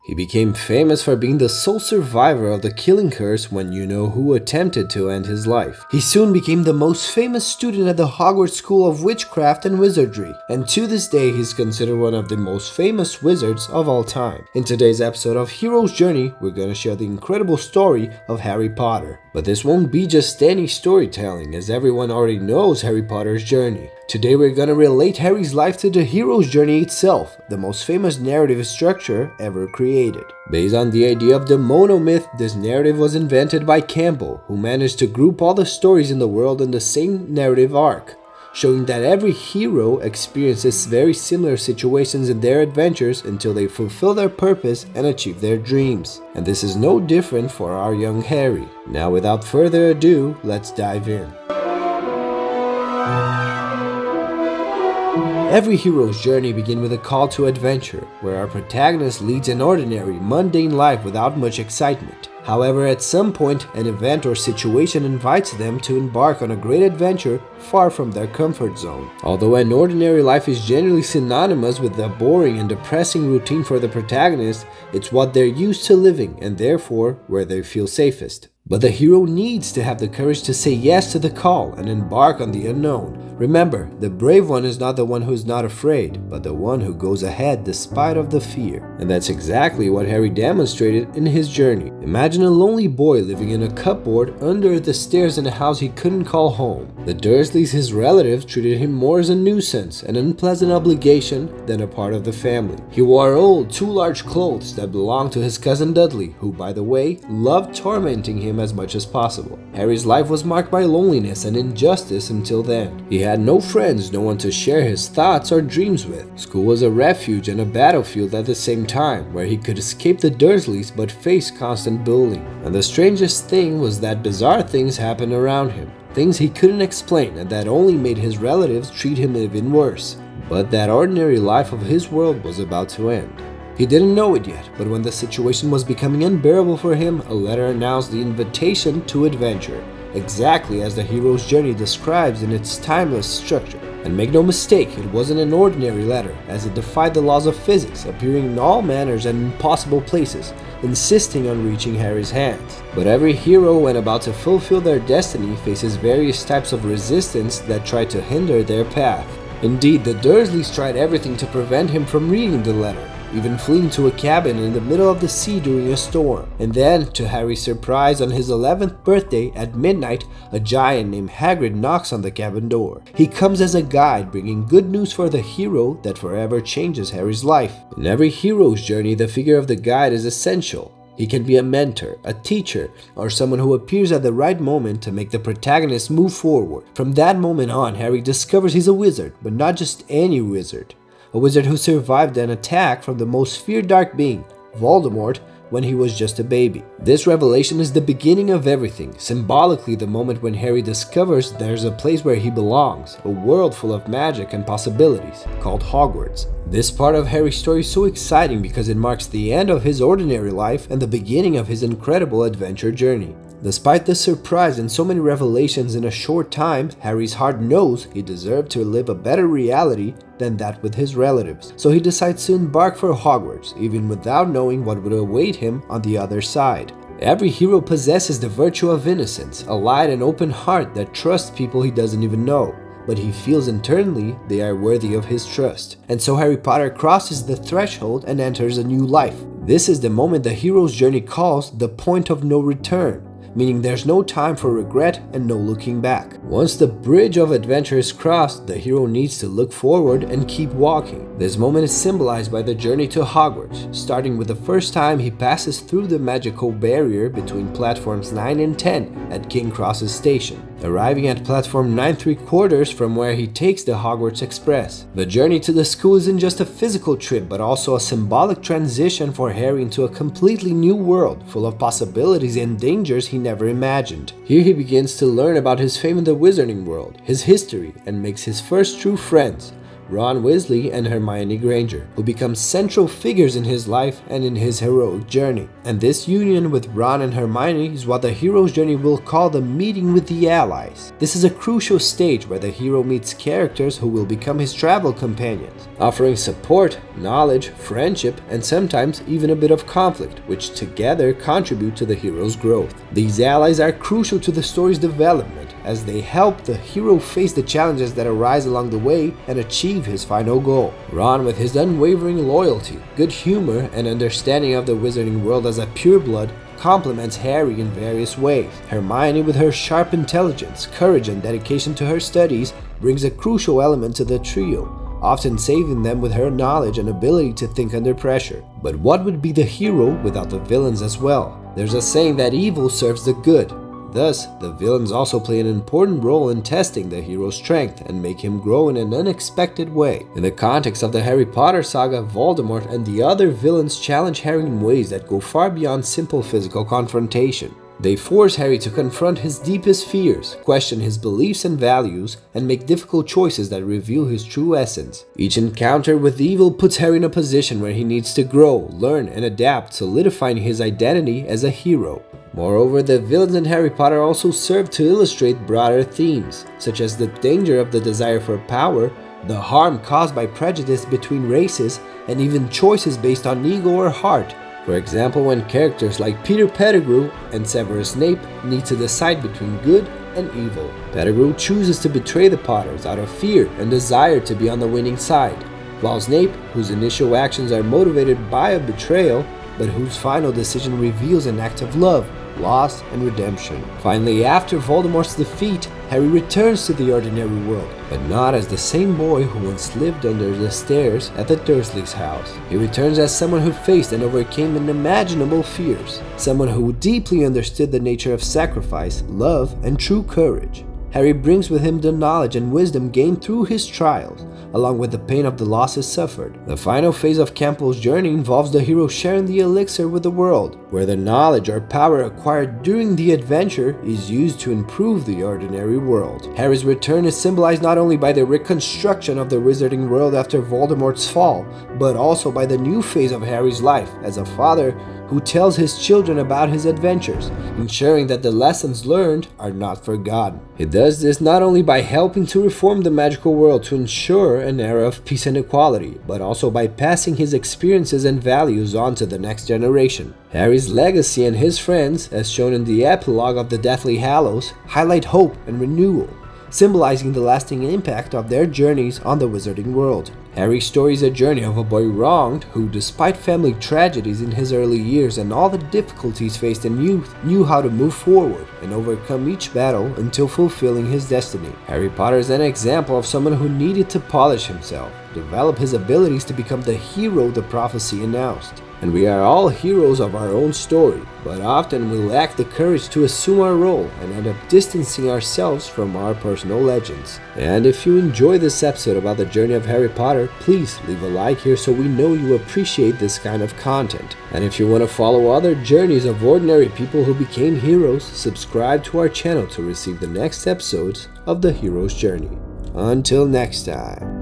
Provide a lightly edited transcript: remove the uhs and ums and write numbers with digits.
He became famous for being the sole survivor of the killing curse when you know who attempted to end his life. He soon became the most famous student at the Hogwarts School of Witchcraft and Wizardry, and to this day he's considered one of the most famous wizards of all time. In today's episode of Hero's Journey, we're gonna share the incredible story of Harry Potter. But this won't be just any storytelling, as everyone already knows Harry Potter's journey. Today we're gonna relate Harry's life to the hero's journey itself, the most famous narrative structure ever created. Based on the idea of the monomyth, this narrative was invented by Campbell, who managed to group all the stories in the world in the same narrative arc, showing that every hero experiences very similar situations in their adventures until they fulfill their purpose and achieve their dreams. And this is no different for our young Harry. Now without further ado, let's dive in. Every hero's journey begins with a call to adventure, where our protagonist leads an ordinary, mundane life without much excitement. However, at some point, an event or situation invites them to embark on a great adventure far from their comfort zone. Although an ordinary life is generally synonymous with the boring and depressing routine for the protagonist, it's what they're used to living and therefore where they feel safest. But the hero needs to have the courage to say yes to the call and embark on the unknown. Remember, the brave one is not the one who's not afraid, but the one who goes ahead despite of the fear. And that's exactly what Harry demonstrated in his journey. Imagine a lonely boy living in a cupboard under the stairs in a house he couldn't call home. The Dursleys, his relatives, treated him more as a nuisance, an unpleasant obligation, than a part of the family. He wore old, too large clothes that belonged to his cousin Dudley, who, by the way, loved tormenting him as much as possible. Harry's life was marked by loneliness and injustice until then. He had no friends, no one to share his thoughts or dreams with. School was a refuge and a battlefield at the same time, where he could escape the Dursleys but face constant bullying. And the strangest thing was that bizarre things happened around him. Things he couldn't explain and that only made his relatives treat him even worse. But that ordinary life of his world was about to end. He didn't know it yet, but when the situation was becoming unbearable for him, a letter announced the invitation to adventure, exactly as the hero's journey describes in its timeless structure. And make no mistake, it wasn't an ordinary letter, as it defied the laws of physics, appearing in all manners and impossible places, insisting on reaching Harry's hands. But every hero, when about to fulfill their destiny, faces various types of resistance that try to hinder their path. Indeed, the Dursleys tried everything to prevent him from reading the letter, even fleeing to a cabin in the middle of the sea during a storm. And then, to Harry's surprise, on his 11th birthday at midnight, a giant named Hagrid knocks on the cabin door. He comes as a guide, bringing good news for the hero that forever changes Harry's life. In every hero's journey, the figure of the guide is essential. He can be a mentor, a teacher, or someone who appears at the right moment to make the protagonist move forward. From that moment on, Harry discovers he's a wizard, but not just any wizard. A wizard who survived an attack from the most feared dark being, Voldemort, when he was just a baby. This revelation is the beginning of everything, symbolically the moment when Harry discovers there's a place where he belongs, a world full of magic and possibilities, called Hogwarts. This part of Harry's story is so exciting because it marks the end of his ordinary life and the beginning of his incredible adventure journey. Despite the surprise and so many revelations in a short time, Harry's heart knows he deserved to live a better reality than that with his relatives. So he decides to embark for Hogwarts, even without knowing what would await him on the other side. Every hero possesses the virtue of innocence, a light and open heart that trusts people he doesn't even know, but he feels internally they are worthy of his trust. And so Harry Potter crosses the threshold and enters a new life. This is the moment the hero's journey calls the point of no return, meaning there's no time for regret and no looking back. Once the bridge of adventure is crossed, the hero needs to look forward and keep walking. This moment is symbolized by the journey to Hogwarts, starting with the first time he passes through the magical barrier between platforms 9 and 10 at King Cross's station, arriving at platform 9 3/4 from where he takes the Hogwarts Express. The journey to the school isn't just a physical trip, but also a symbolic transition for Harry into a completely new world, full of possibilities and dangers he never imagined. Here he begins to learn about his fame in the wizarding world, his history, and makes his first true friends, Ron Weasley and Hermione Granger, who become central figures in his life and in his heroic journey. And this union with Ron and Hermione is what the hero's journey will call the meeting with the allies. This is a crucial stage where the hero meets characters who will become his travel companions, offering support, knowledge, friendship, and sometimes even a bit of conflict, which together contribute to the hero's growth. These allies are crucial to the story's development, as they help the hero face the challenges that arise along the way and achieve his final goal. Ron, with his unwavering loyalty, good humor, and understanding of the wizarding world as a pureblood, complements Harry in various ways. Hermione, with her sharp intelligence, courage, and dedication to her studies, brings a crucial element to the trio, often saving them with her knowledge and ability to think under pressure. But what would be the hero without the villains as well? There's a saying that evil serves the good. Thus, the villains also play an important role in testing the hero's strength and make him grow in an unexpected way. In the context of the Harry Potter saga, Voldemort and the other villains challenge Harry in ways that go far beyond simple physical confrontation. They force Harry to confront his deepest fears, question his beliefs and values, and make difficult choices that reveal his true essence. Each encounter with evil puts Harry in a position where he needs to grow, learn, and adapt, solidifying his identity as a hero. Moreover, the villains in Harry Potter also serve to illustrate broader themes, such as the danger of the desire for power, the harm caused by prejudice between races, and even choices based on ego or heart. For example, when characters like Peter Pettigrew and Severus Snape need to decide between good and evil. Pettigrew chooses to betray the Potters out of fear and desire to be on the winning side, while Snape, whose initial actions are motivated by a betrayal, but whose final decision reveals an act of love, loss, and redemption. Finally, after Voldemort's defeat, Harry returns to the ordinary world, but not as the same boy who once lived under the stairs at the Dursleys' house. He returns as someone who faced and overcame unimaginable fears, someone who deeply understood the nature of sacrifice, love, and true courage. Harry brings with him the knowledge and wisdom gained through his trials, along with the pain of the losses suffered. The final phase of Campbell's journey involves the hero sharing the elixir with the world, where the knowledge or power acquired during the adventure is used to improve the ordinary world. Harry's return is symbolized not only by the reconstruction of the wizarding world after Voldemort's fall, but also by the new phase of Harry's life as a father who tells his children about his adventures, ensuring that the lessons learned are not forgotten. He does this not only by helping to reform the magical world to ensure an era of peace and equality, but also by passing his experiences and values on to the next generation. Harry's legacy and his friends, as shown in the epilogue of the Deathly Hallows, highlight hope and renewal, symbolizing the lasting impact of their journeys on the wizarding world. Harry's story is a journey of a boy wronged who, despite family tragedies in his early years and all the difficulties faced in youth, knew how to move forward and overcome each battle until fulfilling his destiny. Harry Potter is an example of someone who needed to polish himself, develop his abilities to become the hero the prophecy announced. And we are all heroes of our own story, but often we lack the courage to assume our role and end up distancing ourselves from our personal legends. And if you enjoy this episode about the journey of Harry Potter, please leave a like here so we know you appreciate this kind of content. And if you want to follow other journeys of ordinary people who became heroes, subscribe to our channel to receive the next episodes of The Hero's Journey. Until next time.